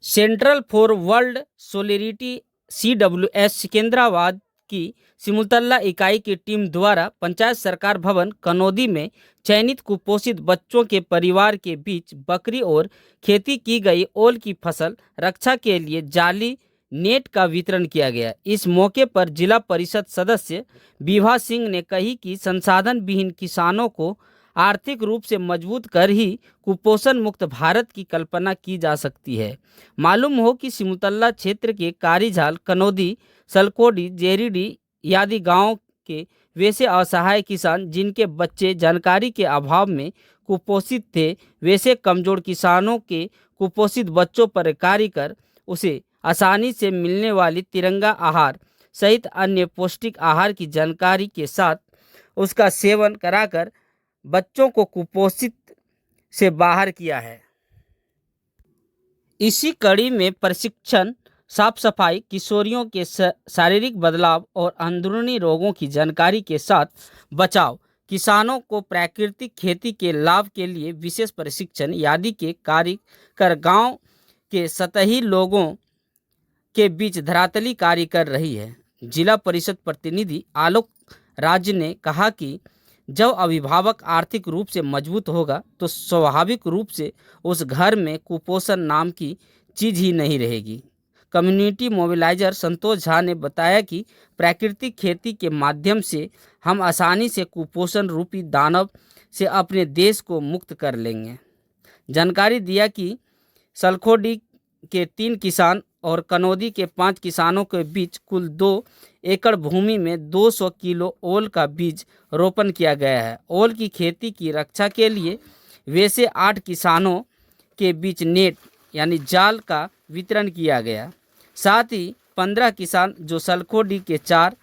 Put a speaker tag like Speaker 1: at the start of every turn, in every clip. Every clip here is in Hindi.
Speaker 1: Central for world solidarity (CWS) Secunderabad की सिमुलतला इकाई की टीम द्वारा पंचायत सरकार भवन कनौदी में चयनित कुपोषित बच्चों के परिवार के बीच बकरी और खेती की गई ओल की फसल रक्षा के लिए जाली नेट का वितरण किया गया। इस मौके पर जिला परिषद सदस्य विभा सिंह ने कही कि संसाधन विहीन किसानों को आर्थिक रूप से मजबूत कर ही कुपोषण मुक्त भारत की कल्पना की जा सकती है। मालूम हो कि सिमुलतला क्षेत्र के कारीझाल, कनौदी, सलकोडी, जेरीडी आदि गांव के वैसे असहाय किसान जिनके बच्चे जानकारी के अभाव में कुपोषित थे, वैसे कमजोर किसानों के कुपोषित बच्चों पर कार्य कर उसे आसानी से मिलने वाली तिरंगा आहार सहित अन्य पौष्टिक आहार की जानकारी के साथ उसका सेवन कराकर बच्चों को कुपोषित से बाहर किया है। इसी कड़ी में प्रशिक्षण, साफ सफाई, किशोरियों के शारीरिक बदलाव और अंदरूनी रोगों की जानकारी के साथ बचाव, किसानों को प्राकृतिक खेती के लाभ के लिए विशेष प्रशिक्षण आदि के कार्य कर गांव के सतही लोगों के बीच धरातली कार्य कर रही है। जिला परिषद प्रतिनिधि आलोक राज ने कहा कि जब अभिभावक आर्थिक रूप से मजबूत होगा तो स्वाभाविक रूप से उस घर में कुपोषण नाम की चीज ही नहीं रहेगी। कम्युनिटी मोबिलाइजर संतोष झा ने बताया कि प्राकृतिक खेती के माध्यम से हम आसानी से कुपोषण रूपी दानव से अपने देश को मुक्त कर लेंगे। जानकारी दिया कि सलखोडी के 3 किसान और कनौदी के 5 किसानों के बीच कुल 2 एकड़ भूमि में 200 किलो ओल का बीज रोपण किया गया है। ओल की खेती की रक्षा के लिए वैसे 8 किसानों के बीच नेट यानी जाल का वितरण किया गया। साथ ही 15 किसान जो सलखोडी के 4,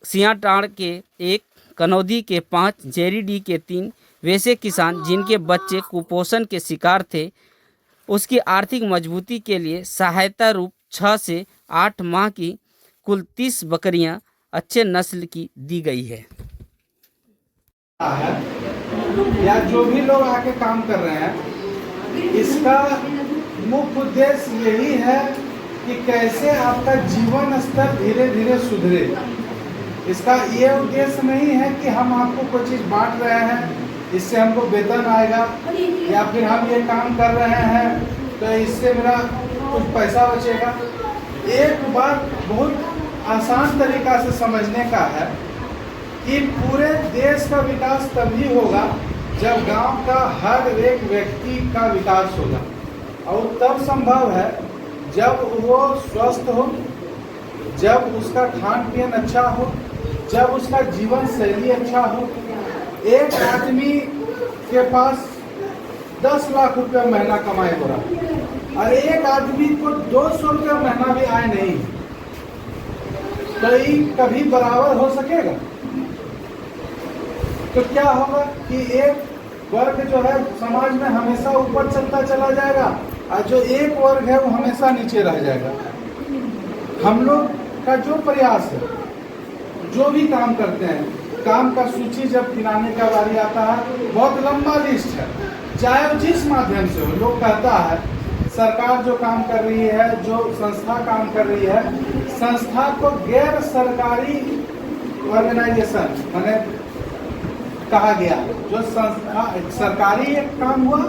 Speaker 1: सियाटाड़ के 1, कनौदी के 5, जेरीडी के 3 वैसे किसान जिनके बच्चे कुपोषण के शिकार थे, उसकी आर्थिक मजबूती के लिए सहायता रूप 6 से 8 माह की कुल 30 बकरियां अच्छे नस्ल की दी गई है।
Speaker 2: या जो भी लोग आके काम कर रहे हैं, इसका मुख्य उद्देश्य यही है कि कैसे आपका जीवन स्तर धीरे धीरे सुधरे। इसका ये उद्देश्य नहीं है कि हम आपको कोई चीज़ बांट रहे हैं, इससे हमको वेतन आएगा, या फिर हम ये काम कर रहे हैं तो इससे मेरा कुछ पैसा बचेगा। एक बात बहुत आसान तरीका से समझने का है कि पूरे देश का विकास तभी होगा जब गांव का हर एक व्यक्ति का विकास होगा, और तब संभव है जब वो स्वस्थ हो, जब उसका खान पीन अच्छा हो, जब उसका जीवन शैली अच्छा हो। एक आदमी के पास 10 लाख रुपया महीना कमाई हो रहा और एक आदमी को 200 रुपया महीना भी आय नहीं, तो ये कभी बराबर हो सकेगा? तो क्या होगा कि एक वर्ग जो है समाज में हमेशा ऊपर चलता चला जाएगा और जो एक वर्ग है वो हमेशा नीचे रह जाएगा। हम लोग का जो प्रयास है, जो भी काम करते हैं, काम का सूची जब गिनाने का बारी आता है, बहुत लंबा लिस्ट है, चाहे वो जिस माध्यम से हो। लोग कहता है सरकार जो काम कर रही है, जो संस्था काम कर रही है, संस्था को गैर सरकारी ऑर्गेनाइजेशन मैंने कहा गया। जो संस्था सरकारी एक काम हुआ,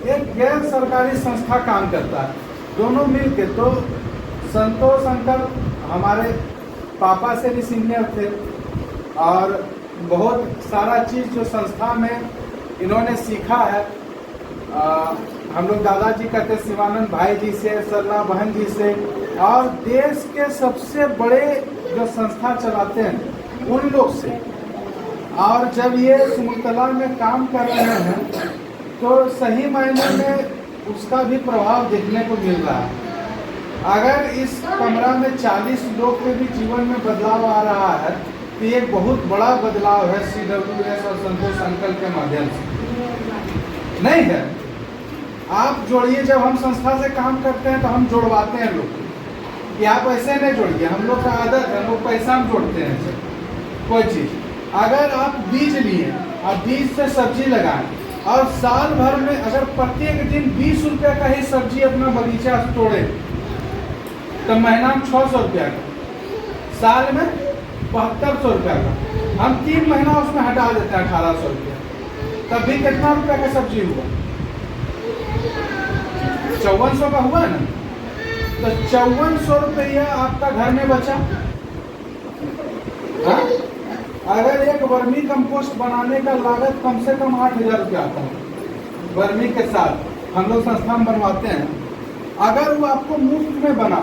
Speaker 2: एक गैर सरकारी संस्था काम करता है, दोनों मिलके। तो संतोष अंकल हमारे पापा से भी सीनियर थे और बहुत सारा चीज़ जो संस्था में इन्होंने सीखा है, हम लोग दादाजी कहते शिवानंद भाई जी से, सरला बहन जी से, और देश के सबसे बड़े जो संस्था चलाते हैं उन लोग से। और जब ये सिमुलतला में काम कर रहे हैं तो सही मायने में उसका भी प्रभाव देखने को मिल रहा है। अगर इस कमरा में 40 लोग के भी जीवन में बदलाव आ रहा है तो ये बहुत बड़ा बदलाव है CWS और संतोष अंकल के माध्यम से। नहीं है, आप जोड़िए। जब हम संस्था से काम करते हैं तो हम जोड़वाते हैं लोग कि आप ऐसे नहीं जोड़िए, हम लोग का आदत है, हम लोग पैसा हम जोड़ते हैं कोई चीज़। अगर आप बीज लिए और बीज से सब्जी लगाएं और साल भर में अगर प्रत्येक दिन 20 रुपये का ही सब्जी अपना बगीचा तोड़े तो महीना में 600 रुपया का, साल में 7200 रुपया का, हम 3 महीना उसमें हटा देते हैं 1800 रुपया, तब भी कितना रुपया का सब्जी हुआ? 5400 का हुआ ना। तो 5400 रुपया आपका घर में बचा। हाँ? अगर एक वर्मी कंपोस्ट बनाने का लागत कम से कम 8000 रुपया आता है, वर्मी के साथ हम लोग संस्था में बनवाते हैं, अगर वो आपको मुफ्त में बना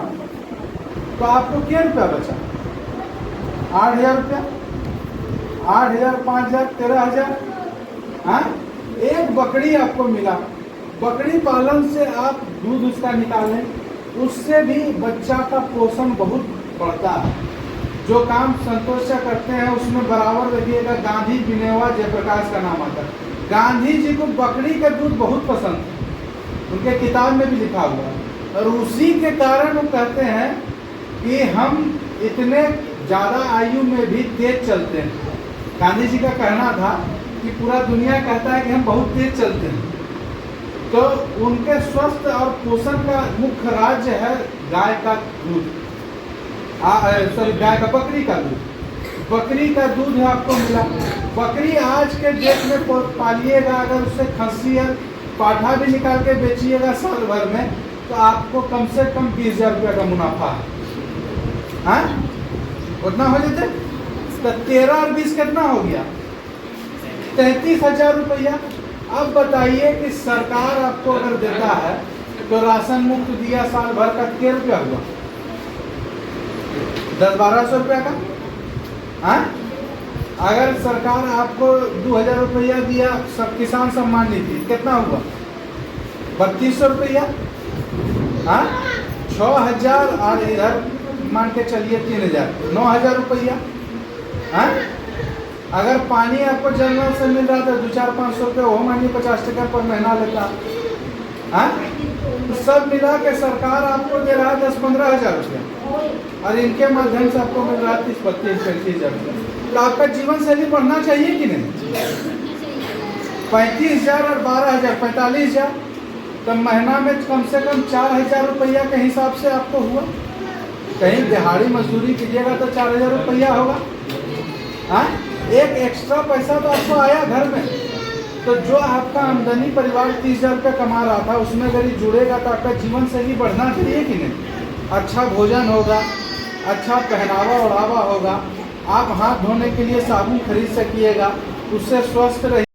Speaker 2: तो आपको क्या रुपया बचा? 8000 रुपया, 8000, 5000, 13000। हाँ, एक बकरी आपको मिला, बकरी पालन से आप दूध उसका निकालें, उससे भी बच्चा का पोषण बहुत बढ़ता है। जो काम संतोष से करते हैं उसमें बराबर देखिएगा, गांधी बिनेवा जयप्रकाश का नाम आता है। गांधी जी को बकरी का दूध बहुत पसंद है, उनके किताब में भी लिखा हुआ है, और उसी के कारण वो कहते हैं कि हम इतने ज़्यादा आयु में भी तेज चलते हैं। गांधी जी का कहना था कि पूरा दुनिया कहता है कि हम बहुत तेज चलते हैं, तो उनके स्वस्थ और पोषण का मुख्य राज्य है गाय का दूध, सॉरी गाय का, बकरी का दूध। बकरी का दूध है आपको मिला। बकरी आज के डेट में पालिएगा, अगर उससे खस्सी या पाठा भी निकाल के बेचिएगा साल भर में, तो आपको कम से कम 20,000 रुपया का मुनाफा है। हाँ, उतना हो जाते तो 13 और 20 कितना हो गया? 33,000 रुपया। अब बताइए कि सरकार आपको अगर देता है तो राशन मुफ्त दिया साल भर का, कितने रुपया हुआ? 10-1200 रुपया का। हाँ, अगर सरकार आपको 2000 रुपया दिया सब किसान सम्मान निधि, कितना हुआ? 3200 रुपया। हाँ, 6000, और इधर मान के चलिए 3000, 9000 रुपया। हाँ, अगर पानी आपको जनरल से मिल रहा था 200-500 रुपये, वो मानिए 50 टका पर महीना लेता। हाँ, तो सब मिला के सरकार आपको दे रहा है 10-15 हज़ार रुपया, और इनके माध्यम से आपको मिल रहा है 30-35 हज़ार रुपया। तो आपका जीवन शैली बढ़ना चाहिए कि नहीं? 35,000 और 12,000, 45,000, तो महीना में कम से कम 4,000 रुपया के हिसाब से आपको हुआ। कहीं दिहाड़ी मजदूरी कीजिएगा तो 4,000 रुपया होगा। हाँ, एक एक्स्ट्रा पैसा तो आपको आया घर में। तो जो आपका आमदनी परिवार 30,000 रुपये कमा रहा था, उसमें अगर ये जुड़ेगा तो आपका जीवन शैली बढ़ना चाहिए कि नहीं? अच्छा भोजन होगा, अच्छा पहनावा ओढ़ावा होगा, आप हाथ धोने के लिए साबुन खरीद सकिएगा, उससे स्वस्थ रहिए।